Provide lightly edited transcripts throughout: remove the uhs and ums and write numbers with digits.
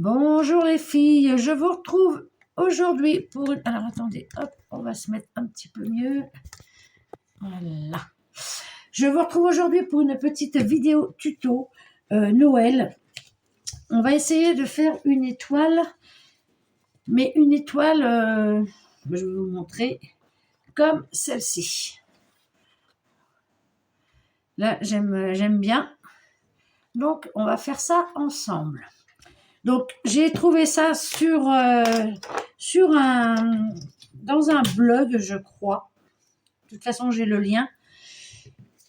Bonjour les filles, je vous retrouve aujourd'hui pour une... Alors attendez, hop, on va se mettre un petit peu mieux. Voilà. Je vous retrouve aujourd'hui pour une petite vidéo tuto Noël. On va essayer de faire une étoile, mais une étoile, je vais vous montrer, comme celle-ci. Là, j'aime bien. Donc, on va faire ça ensemble. Donc, j'ai trouvé ça dans un blog, je crois. De toute façon, j'ai le lien.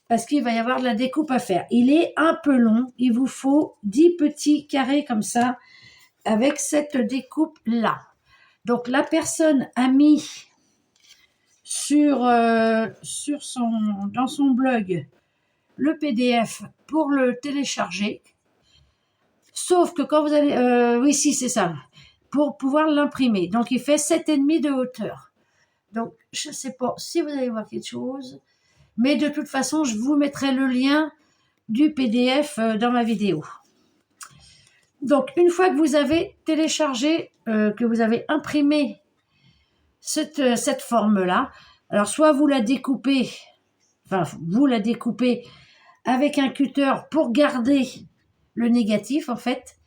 Parce qu'il va y avoir de la découpe à faire. Il est un peu long. Il vous faut 10 petits carrés comme ça, avec cette découpe-là. Donc, la personne a mis dans son blog le PDF pour le télécharger. Sauf que quand vous allez... oui, si, c'est ça. Pour pouvoir l'imprimer. Donc, il fait 7,5 de hauteur. Donc, je ne sais pas si vous allez voir quelque chose. Mais de toute façon, je vous mettrai le lien du PDF dans ma vidéo. Donc, une fois que vous avez téléchargé, que vous avez imprimé cette forme-là, alors soit vous la découpez avec un cutter pour garder le négatif, en fait,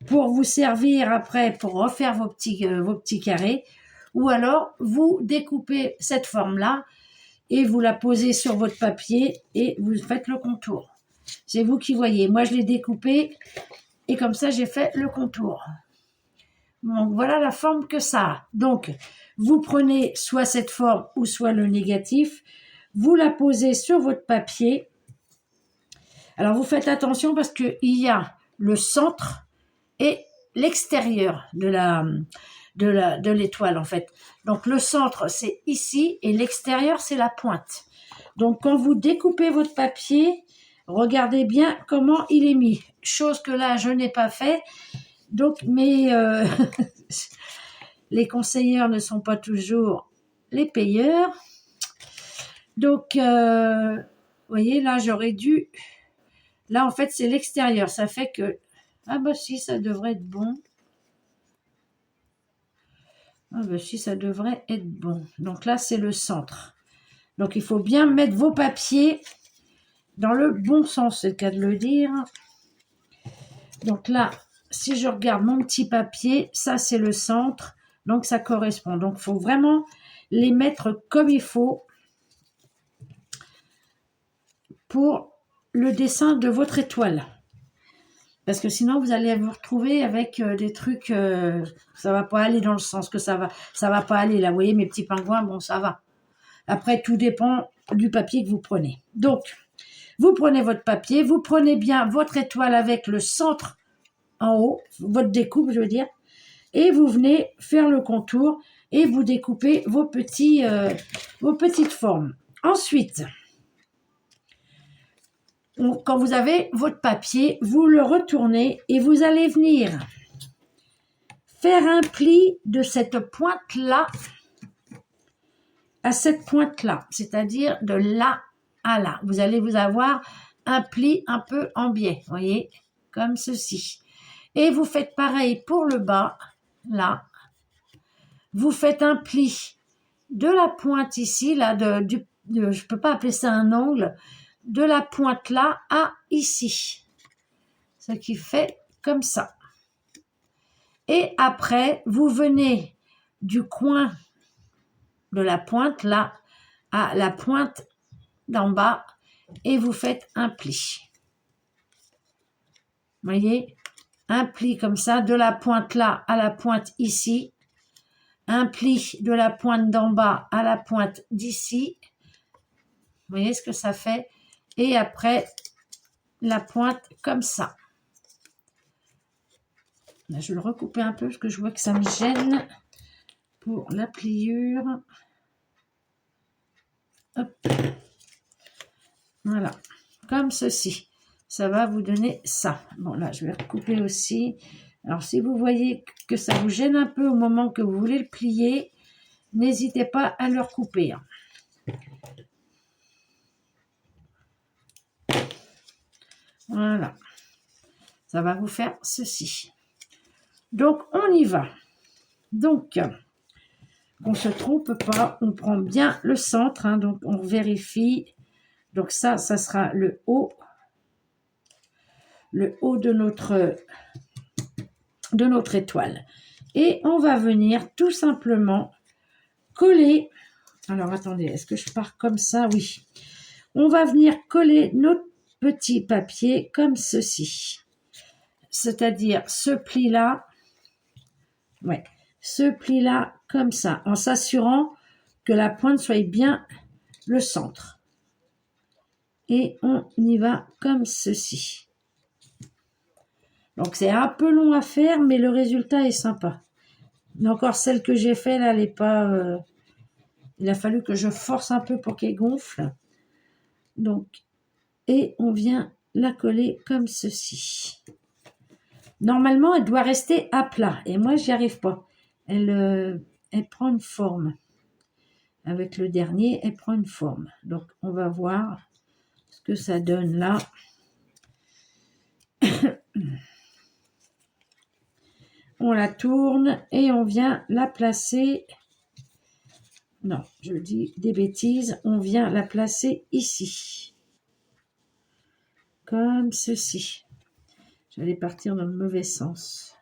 pour vous servir après pour refaire vos petits carrés, ou alors vous découpez cette forme-là et vous la posez sur votre papier et vous faites le contour. C'est vous qui voyez. Moi, je l'ai découpé et comme ça, j'ai fait le contour. Donc, voilà la forme que ça a. Donc, vous prenez soit cette forme ou soit le négatif. Vous la posez sur votre papier. Alors, vous faites attention parce qu'il y a le centre et l'extérieur de l'étoile, en fait. Donc, le centre, c'est ici et l'extérieur, c'est la pointe. Donc, quand vous découpez votre papier, regardez bien comment il est mis. Chose que là, je n'ai pas fait. Donc, mais les conseilleurs ne sont pas toujours les payeurs. Donc, vous voyez, là, j'aurais dû... Là, en fait, c'est l'extérieur. Ça fait que... Ah bah si, ça devrait être bon. Ah ben si, ça devrait être bon. Donc là, c'est le centre. Donc, il faut bien mettre vos papiers dans le bon sens, c'est le cas de le dire. Donc là, si je regarde mon petit papier, ça, c'est le centre. Donc, ça correspond. Donc, il faut vraiment les mettre comme il faut pour le dessin de votre étoile. Parce que sinon, vous allez vous retrouver avec des trucs... ça va pas aller dans le sens que ça va pas aller. Là, vous voyez, mes petits pingouins, bon, ça va. Après, tout dépend du papier que vous prenez. Donc, vous prenez votre papier, vous prenez bien votre étoile avec le centre en haut, votre découpe, je veux dire, et vous venez faire le contour et vous découpez vos petites formes. Ensuite, quand vous avez votre papier, vous le retournez et vous allez venir faire un pli de cette pointe-là à cette pointe-là, c'est-à-dire de là à là. Vous allez vous avoir un pli un peu en biais, voyez, comme ceci. Et vous faites pareil pour le bas, là. Vous faites un pli de la pointe ici, là, je ne peux pas appeler ça un angle, de la pointe là à ici. Ce qui fait comme ça. Et après, vous venez du coin de la pointe là à la pointe d'en bas et vous faites un pli. Vous voyez, un pli comme ça, de la pointe là à la pointe ici, un pli de la pointe d'en bas à la pointe d'ici. Vous voyez ce que ça fait? Et après, la pointe comme ça. Là, je vais le recouper un peu parce que je vois que ça me gêne pour la pliure. Hop. Voilà, comme ceci. Ça va vous donner ça. Bon, là, je vais recouper aussi. Alors, si vous voyez que ça vous gêne un peu au moment que vous voulez le plier, n'hésitez pas à le recouper. Voilà. Ça va vous faire ceci. Donc, on y va. Donc, on ne se trompe pas, on prend bien le centre, hein, donc on vérifie. Donc ça sera le haut de notre étoile. Et on va venir tout simplement coller. Alors, attendez, est-ce que je pars comme ça? Oui. On va venir coller notre petit papier comme ceci. C'est-à-dire ce pli-là, ouais, ce pli-là comme ça, en s'assurant que la pointe soit bien le centre. Et on y va comme ceci. Donc c'est un peu long à faire, mais le résultat est sympa. Mais encore celle que j'ai fait là, elle n'est pas... il a fallu que je force un peu pour qu'elle gonfle. Donc, et on vient la coller comme ceci. Normalement, elle doit rester à plat. Et moi, j'y arrive pas. Elle prend une forme. Avec le dernier, elle prend une forme. Donc, on va voir ce que ça donne là. On la tourne et on vient la placer. Non, je dis des bêtises. On vient la placer ici. Comme ceci. J'allais partir dans le mauvais sens.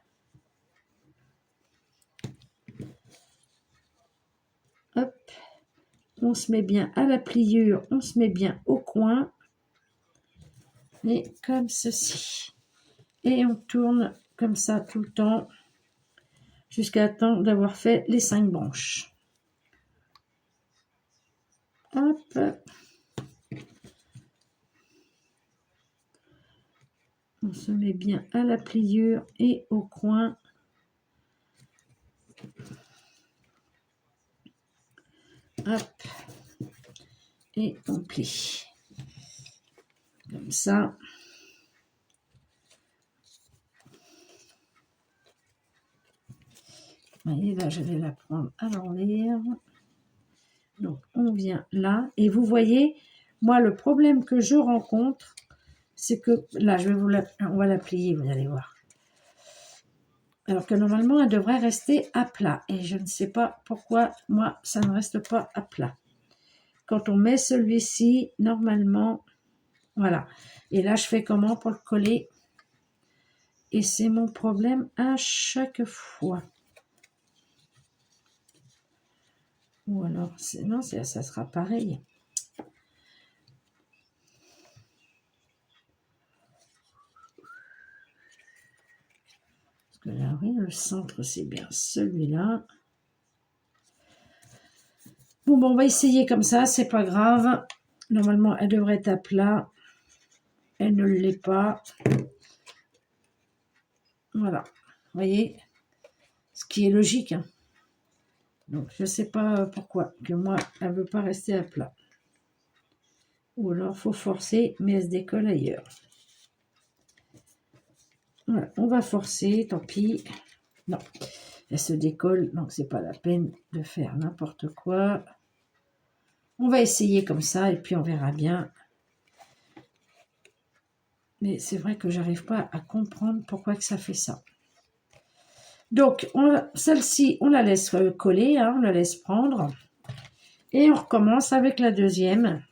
Hop. On se met bien à la pliure. On se met bien au coin. Et comme ceci. Et on tourne comme ça tout le temps. Jusqu'à temps d'avoir fait les 5 branches. Hop. On se met bien à la pliure et au coin. Hop. Et on plie. Comme ça. Vous voyez, là, je vais la prendre à l'envers. Donc, on vient là. Et vous voyez, moi, le problème que je rencontre, c'est que, là, on va la plier, vous allez voir. Alors que normalement, elle devrait rester à plat. Et je ne sais pas pourquoi, moi, ça ne reste pas à plat. Quand on met celui-ci, normalement, voilà. Et là, je fais comment pour le coller? Et c'est mon problème à chaque fois. Ou alors, non, ça sera pareil. Parce que là, oui, le centre, c'est bien celui-là. Bon, on va essayer comme ça, c'est pas grave. Normalement, elle devrait être à plat. Elle ne l'est pas. Voilà. Vous voyez? Ce qui est logique. Hein. Donc, je ne sais pas pourquoi. Que moi, elle ne veut pas rester à plat. Ou alors, il faut forcer, mais elle se décolle ailleurs. Voilà, on va forcer, tant pis. Non, elle se décolle, donc c'est pas la peine de faire n'importe quoi. On va essayer comme ça et puis on verra bien. Mais c'est vrai que j'arrive pas à comprendre pourquoi que ça fait ça. Donc, celle-ci, on la laisse coller, hein, on la laisse prendre. Et on recommence avec la deuxième.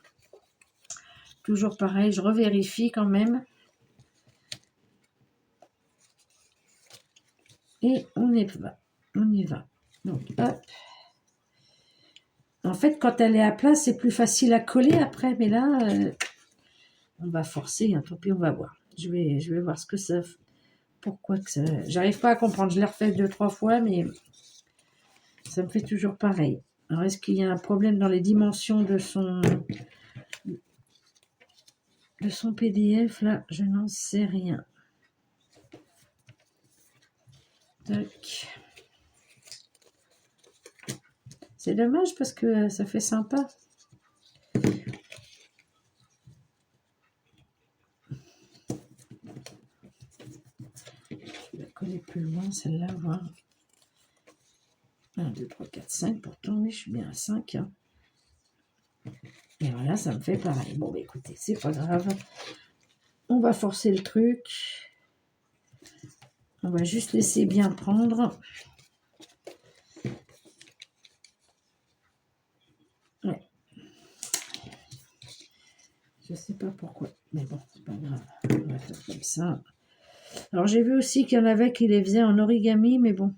Toujours pareil, je revérifie quand même. Et on y va. On y va. Donc, hop. En fait, quand elle est à plat, c'est plus facile à coller après. Mais là, on va forcer. Hein, tant pis, on va voir. Je vais voir ce que ça fait. Pourquoi que ça... J'arrive pas à comprendre. Je l'ai refait 2-3 fois, mais ça me fait toujours pareil. Alors, est-ce qu'il y a un problème dans les dimensions de son PDF, là? Je n'en sais rien. Tac. C'est dommage parce que ça fait sympa. Je vais la coller plus loin, celle-là, voir. 1, 2, 3, 4, 5. Pourtant, oui, je suis bien à 5. Hein. Et voilà, ça me fait pareil. Bon, bah, écoutez, c'est pas grave. On va forcer le truc. On va juste laisser bien prendre. Ouais. Je sais pas pourquoi, mais bon, c'est pas grave. On va faire comme ça. Alors, j'ai vu aussi qu'il y en avait qui les faisaient en origami, mais bon.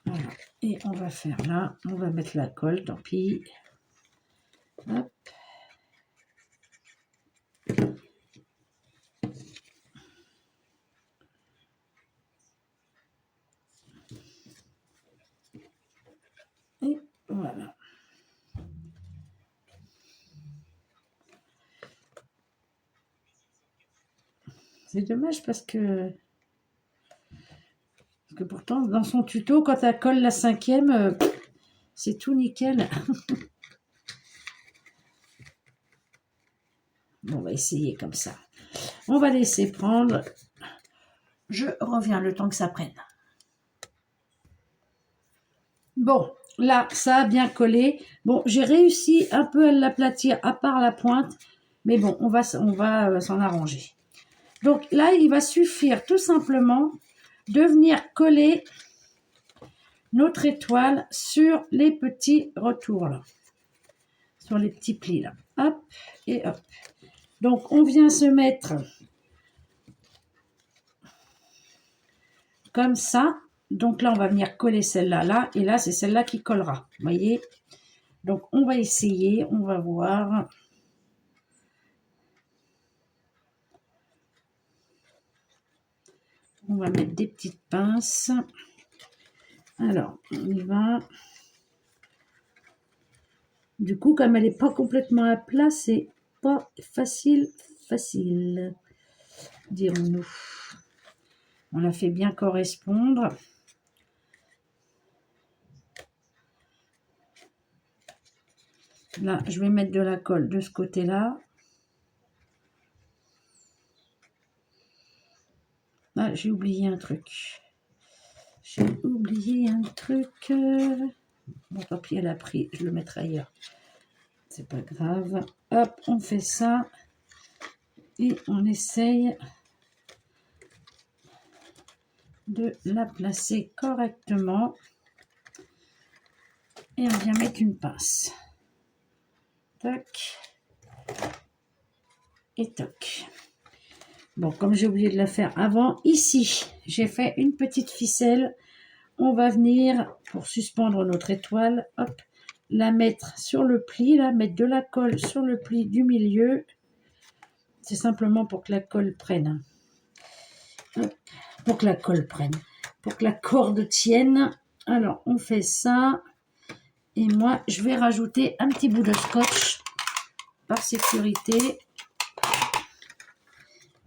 Voilà. Et on va faire là, on va mettre la colle, tant pis. Hop. Et voilà. C'est dommage parce que pourtant, dans son tuto, quand elle colle la 5e, c'est tout nickel. Bon, on va essayer comme ça. On va laisser prendre. Je reviens le temps que ça prenne. Bon, là, ça a bien collé. Bon, j'ai réussi un peu à l'aplatir à part la pointe. Mais bon, on va s'en arranger. Donc là, il va suffire tout simplement de venir coller notre étoile sur les petits retours là. Sur les petits plis là. Hop et hop. Donc, on vient se mettre comme ça. Donc là, on va venir coller celle-là, là. Et là, c'est celle-là qui collera. Vous voyez? Donc, on va essayer. On va voir. On va mettre des petites pinces. Alors, on y va. Du coup, comme elle n'est pas complètement à plat, c'est pas facile, dirons-nous. On la fait bien correspondre. Là, je vais mettre de la colle de ce côté-là. Ah, j'ai oublié un truc. Bon, tant pis, elle a pris. Je le mettrai ailleurs. C'est pas grave. Hop, on fait ça. Et on essaye de la placer correctement. Et on vient mettre une pince. Tac. Et toc. Bon, comme j'ai oublié de la faire avant, ici, j'ai fait une petite ficelle. On va venir, pour suspendre notre étoile, hop, la mettre sur le pli, là, mettre de la colle sur le pli du milieu. C'est simplement pour que la colle prenne. Hop, pour que la colle prenne. Pour que la corde tienne. Alors, on fait ça. Et moi, je vais rajouter un petit bout de scotch par sécurité.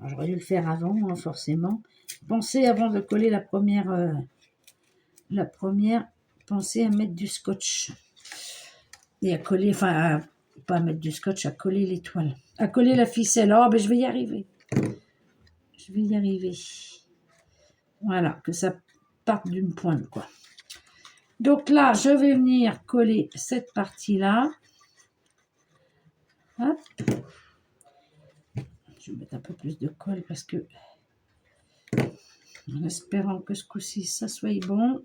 J'aurais dû le faire avant, hein, forcément. Pensez avant de coller la première, pensez à mettre du scotch. Et à coller, enfin, pas à mettre du scotch, à coller l'étoile. À coller la ficelle. Oh, ben je vais y arriver. Je vais y arriver. Voilà, que ça parte d'une pointe, quoi. Donc là, je vais venir coller cette partie-là. Hop. Je vais mettre un peu plus de colle parce que, en espérant que ce coup-ci, ça soit bon.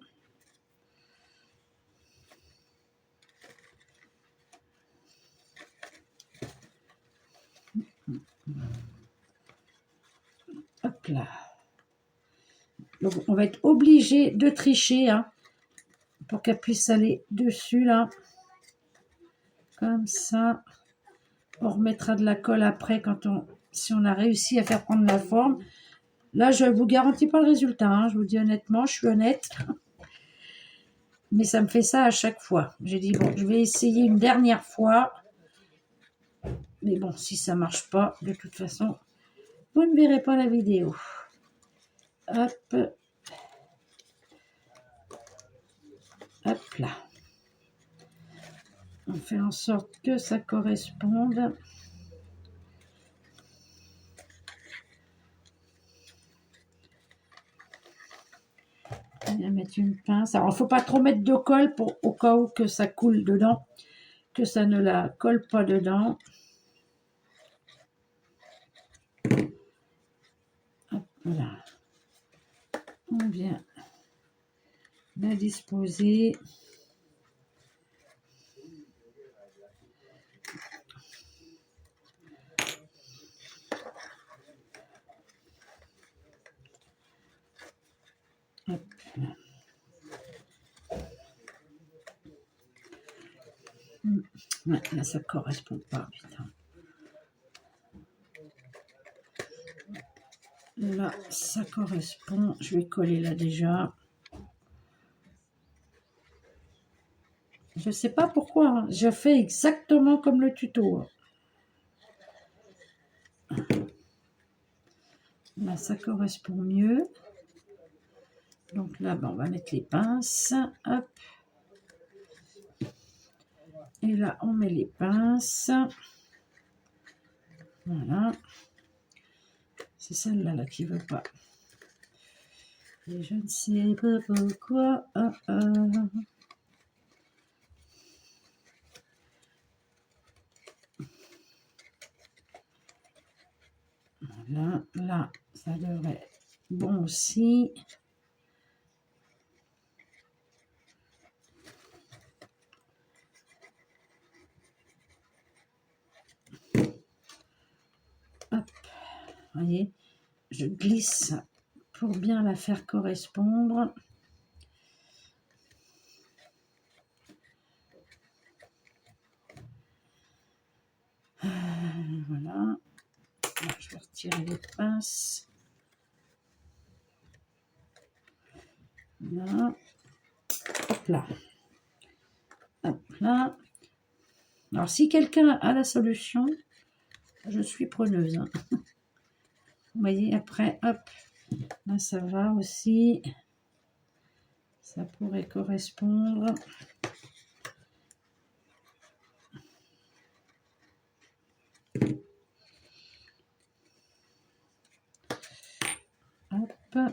Hop là. Donc, on va être obligé de tricher, hein, pour qu'elle puisse aller dessus, là. Comme ça. On remettra de la colle après si on a réussi à faire prendre la forme. Là, je ne vous garantis pas le résultat, hein, je vous dis honnêtement, je suis honnête. Mais ça me fait ça à chaque fois. J'ai dit, bon, je vais essayer une dernière fois. Mais bon, si ça ne marche pas, de toute façon, vous ne verrez pas la vidéo. Hop. Hop là. On fait en sorte que ça corresponde. On va mettre une pince. Alors, il ne faut pas trop mettre de colle au cas où que ça coule dedans, que ça ne la colle pas dedans. Voilà. On vient la disposer. Hop. Ouais, là, ça correspond pas, putain. Là, ça correspond. Je vais coller là déjà. Je sais pas pourquoi. Hein. Je fais exactement comme le tuto. Là, ça correspond mieux. Donc là, ben, on va mettre les pinces. Hop. Et là, on met les pinces. Voilà. C'est celle-là là, qui ne veut pas. Et je ne sais pas pourquoi. Voilà. Là, ça devrait être bon aussi. Hop. Voyez, je glisse pour bien la faire correspondre. Voilà. Là, je vais retirer les pinces. Là. Hop là. Hop là. Alors, si quelqu'un a la solution, je suis preneuse. Hein. Vous voyez, après, hop, là, ça va aussi. Ça pourrait correspondre. Hop.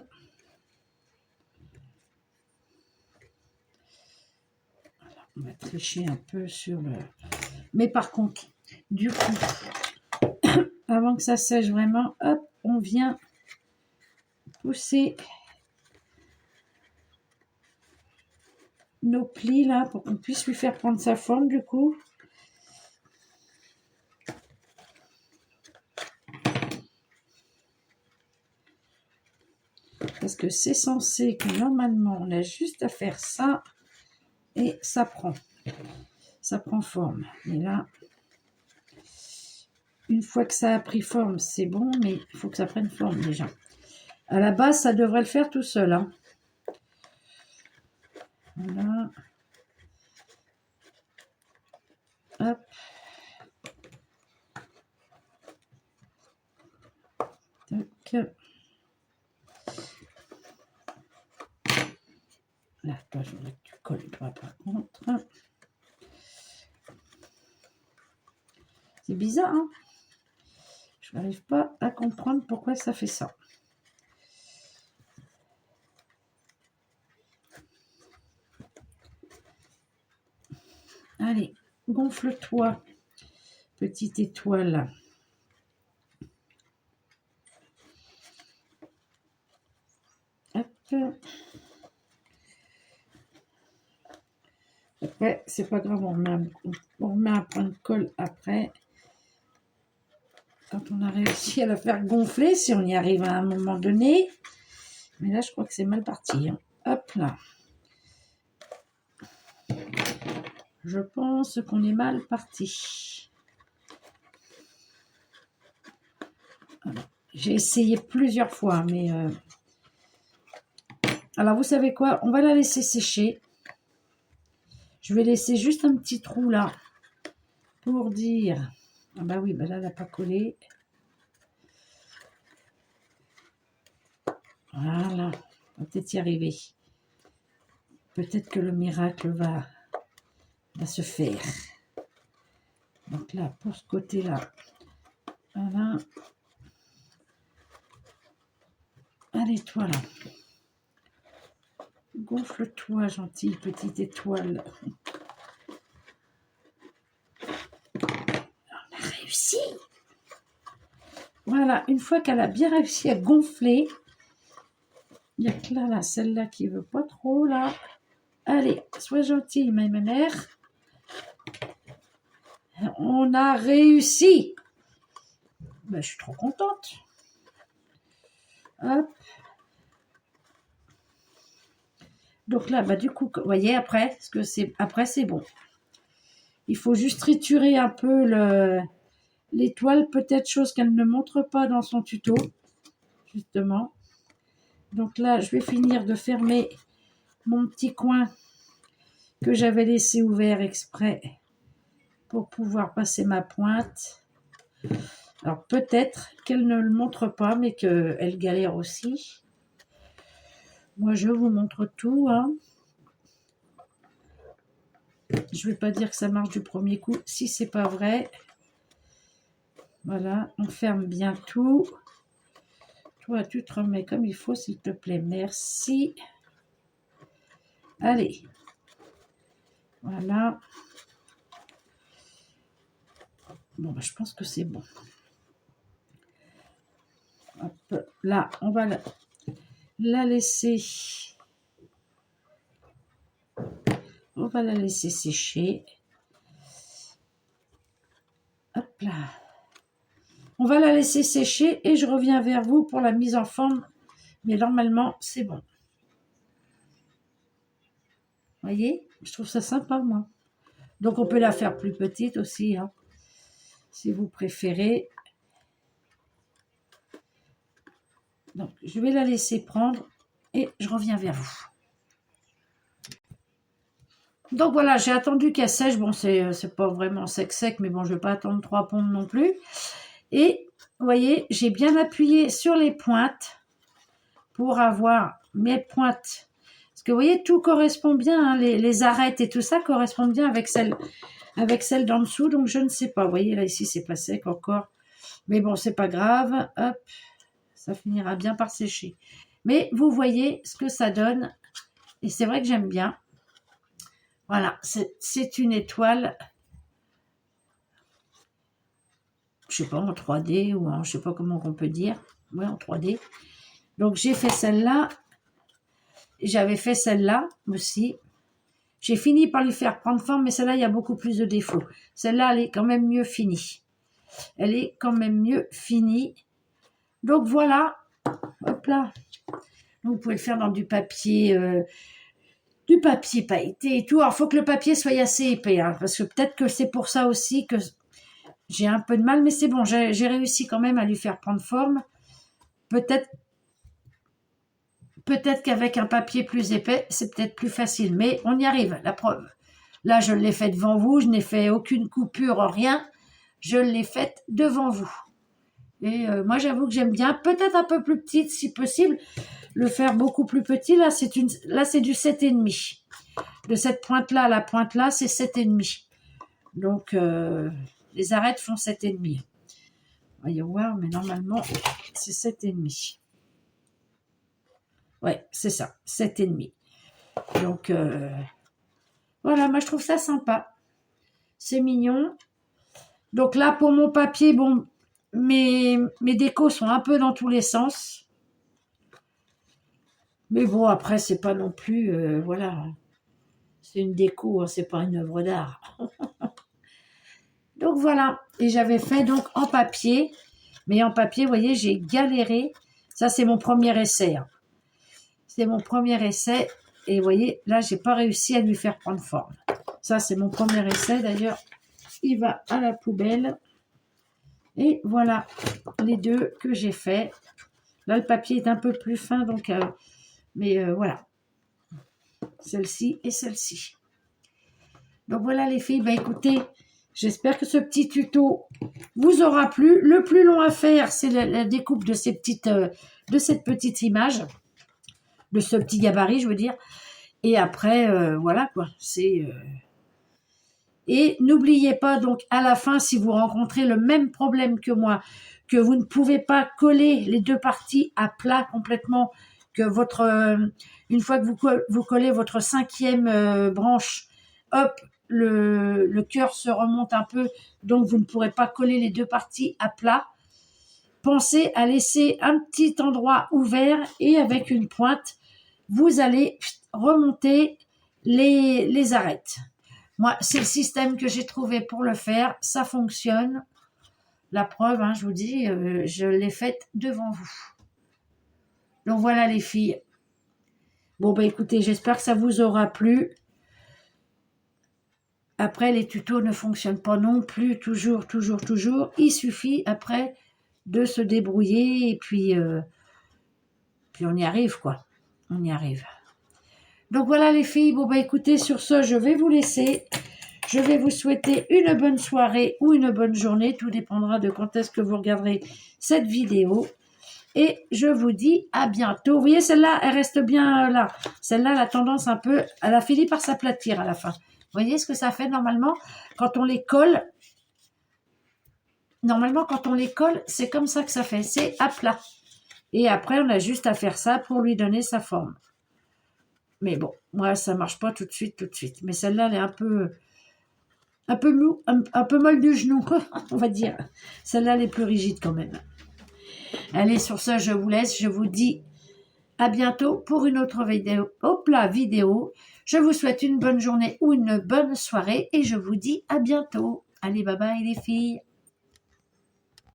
Voilà, on va tricher un peu sur le... Mais par contre, du coup, avant que ça sèche vraiment, hop, on vient pousser nos plis là pour qu'on puisse lui faire prendre sa forme du coup. Parce que c'est censé que normalement on a juste à faire ça et ça prend forme. Et là, une fois que ça a pris forme, c'est bon, mais il faut que ça prenne forme déjà. À la base, ça devrait le faire tout seul. Hein. Voilà. Hop. Tac. Là, toi, je voudrais que tu colles pas par contre. C'est bizarre, hein? Je n'arrive pas à comprendre pourquoi ça fait ça. Allez, gonfle-toi, petite étoile. Hop. Après, c'est pas grave, on remet un point de colle après. Quand on a réussi à la faire gonfler, si on y arrive à un moment donné. Mais là, je crois que c'est mal parti. Hein. Hop là. Je pense qu'on est mal parti. J'ai essayé plusieurs fois, mais... Alors, vous savez quoi? On va la laisser sécher. Je vais laisser juste un petit trou là pour dire... Ah bah oui, bah là, elle n'a pas collé. Voilà. On va peut-être y arriver. Peut-être que le miracle va se faire. Donc là, pour ce côté-là, voilà. Allez, toi là. Gonfle-toi, gentille petite étoile. On a réussi. Voilà, une fois qu'elle a bien réussi à gonfler, Il y a que là, celle-là qui veut pas trop, là. Allez, sois gentille, ma mère. On a réussi. Ben, je suis trop contente. Hop. Donc là, bah, du coup, vous voyez, après, c'est bon. Il faut juste triturer un peu l'étoile, peut-être chose qu'elle ne montre pas dans son tuto, justement. Donc là, je vais finir de fermer mon petit coin que j'avais laissé ouvert exprès pour pouvoir passer ma pointe. Alors peut-être qu'elle ne le montre pas, mais qu'elle galère aussi. Moi, je vous montre tout, hein. Je ne vais pas dire que ça marche du premier coup, si c'est pas vrai. Voilà, on ferme bien tout. Toi, tu te remets comme il faut, s'il te plaît. Merci. Allez. Voilà. Bon, bah, je pense que c'est bon. Hop, là, on va la laisser. On va la laisser sécher. Hop là. On va la laisser sécher et je reviens vers vous pour la mise en forme. Mais normalement, c'est bon. Vous voyez, je trouve ça sympa, moi. Donc, on peut la faire plus petite aussi, hein, si vous préférez. Donc, je vais la laisser prendre et je reviens vers vous. Donc, voilà, j'ai attendu qu'elle sèche. Bon, c'est pas vraiment sec, mais bon, je ne vais pas attendre 3 pompes non plus. Et, vous voyez, j'ai bien appuyé sur les pointes pour avoir mes pointes. Parce que, vous voyez, tout correspond bien, hein, les arêtes et tout ça correspondent bien avec celle d'en dessous. Donc, je ne sais pas. Vous voyez, là, ici, c'est pas sec encore. Mais bon, c'est pas grave. Hop, ça finira bien par sécher. Mais vous voyez ce que ça donne. Et c'est vrai que j'aime bien. Voilà, c'est une étoile, je sais pas, en 3D ou en, je sais pas comment on peut dire. Oui, en 3D. Donc, j'ai fait celle-là. J'avais fait celle-là aussi. J'ai fini par lui faire prendre forme, mais celle-là, il y a beaucoup plus de défauts. Celle-là, elle est quand même mieux finie. Elle est quand même mieux finie. Donc, voilà. Hop là. Donc, vous pouvez le faire dans du papier pailleté et tout. Alors, il faut que le papier soit assez épais, hein, parce que peut-être que c'est pour ça aussi que j'ai un peu de mal, mais c'est bon, j'ai réussi quand même à lui faire prendre forme. Peut-être qu'avec un papier plus épais, c'est peut-être plus facile, mais on y arrive, la preuve. Là, je l'ai fait devant vous, je n'ai fait aucune coupure, rien. Je l'ai faite devant vous. Et moi, j'avoue que j'aime bien, peut-être un peu plus petite si possible, le faire beaucoup plus petit. Là, c'est du 7,5. De cette pointe-là à la pointe-là, c'est 7,5. Donc, les arêtes font 7,5. Voyons voir, mais normalement, c'est 7,5. Ouais, c'est ça, 7,5. Donc, voilà, moi, je trouve ça sympa. C'est mignon. Donc là, pour mon papier, bon, mes décos sont un peu dans tous les sens. Mais bon, après, c'est pas non plus, voilà. C'est une déco, hein, c'est pas une œuvre d'art. Donc voilà, et j'avais fait donc en papier. Mais en papier, vous voyez, j'ai galéré. Ça, c'est mon premier essai. Hein. C'est mon premier essai. Et vous voyez, là, j'ai pas réussi à lui faire prendre forme. Ça, c'est mon premier essai. D'ailleurs, il va à la poubelle. Et voilà les deux que j'ai fait. Là, le papier est un peu plus fin, donc, mais voilà. Celle-ci et celle-ci. Donc voilà les filles, bah écoutez, j'espère que ce petit tuto vous aura plu. Le plus long à faire, c'est la découpe de cette petite image, de ce petit gabarit, je veux dire. Et après, voilà quoi, c'est... Et n'oubliez pas donc à la fin, si vous rencontrez le même problème que moi, que vous ne pouvez pas coller les deux parties à plat complètement, que une fois que vous collez votre 5e branche, hop, le cœur se remonte un peu, donc vous ne pourrez pas coller les deux parties à plat. pensez à laisser un petit endroit ouvert et avec une pointe, vous allez remonter les arêtes. Moi, c'est le système que j'ai trouvé pour le faire. Ça fonctionne. La preuve, hein, je vous dis, je l'ai faite devant vous. Donc voilà les filles. Bon, bah écoutez, j'espère que ça vous aura plu. Après, les tutos ne fonctionnent pas non plus toujours. Il suffit après de se débrouiller et puis on y arrive, quoi. On y arrive. Donc voilà les filles. Bon, bah écoutez, sur ce, je vais vous laisser. Je vais vous souhaiter une bonne soirée ou une bonne journée. Tout dépendra de quand est-ce que vous regarderez cette vidéo. Et je vous dis à bientôt. Vous voyez, celle-là, elle reste bien là. Celle-là, elle a tendance un peu... Elle a fini par s'aplatir à la fin. Vous voyez ce que ça fait normalement quand on les colle. Normalement, quand on les colle, c'est comme ça que ça fait. C'est à plat. Et après, on a juste à faire ça pour lui donner sa forme. Mais bon, moi, ça marche pas tout de suite. Mais celle-là, elle est un peu mou, un peu molle du genou, on va dire. Celle-là, elle est plus rigide quand même. Allez, sur ce, je vous laisse. Je vous dis à bientôt pour une autre vidéo. Vidéo. Je vous souhaite une bonne journée ou une bonne soirée et je vous dis à bientôt. Allez, bye bye les filles.